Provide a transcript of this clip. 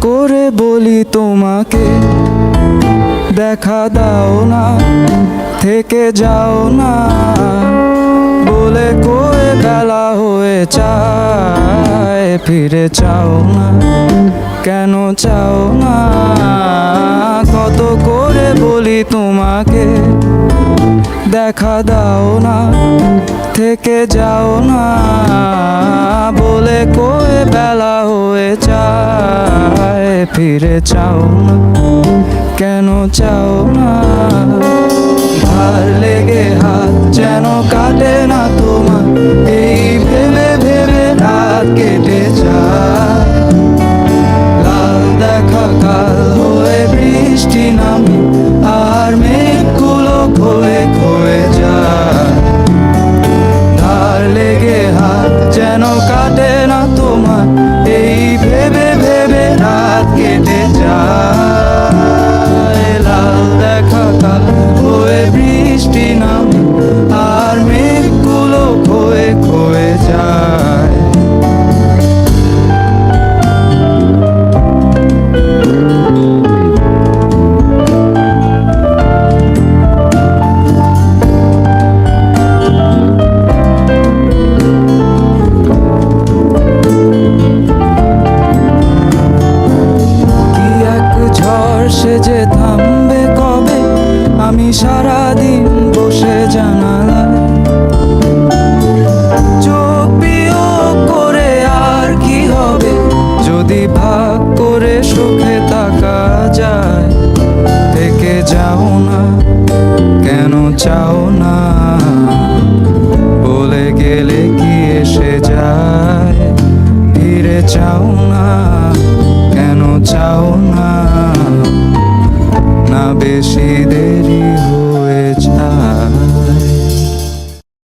করে বলি তোমাকে, দেখা দাও না, থেকে যাও না, বলে কয়ে বেলা হয়ে যায়, ফিরে চাও না, কেন চাও না? কত করে বলি তোমাকে, দেখা দাও না, থেকে যাও না, বলে কয়ে বেলা হয়ে যায়, ফিরে চাও না, কেন চাও না? ধার লেগে হাত যেন কাটে না তোমার, এই ভেবে ভেবে রাত কেটে যায়। লাল দেখা কাল হয়ে বৃষ্টি নামে, আর মেঘগুলো ক্ষয়ে ক্ষয়ে যায়। ধার লেগে হাত যেন কাটে না তোমার, এই ভেবে ভেবে রাত কেটে যায়। লাল দেখা কাল হয়ে বৃষ্টি নামে, আর মেঘগুলো ক্ষয়ে ক্ষয়ে যায়। সে যে থামবে কবে, আমি সারাদিন বসে জানালায় চোখ বিয়োগ করে, আর কি হবে যদি ভাগ করে সুখে থাকা যায়। থেকে যাও না, কেন চাও না, বলে গেলে কি এসে যায়। ফিরে চাও না, কেন চাও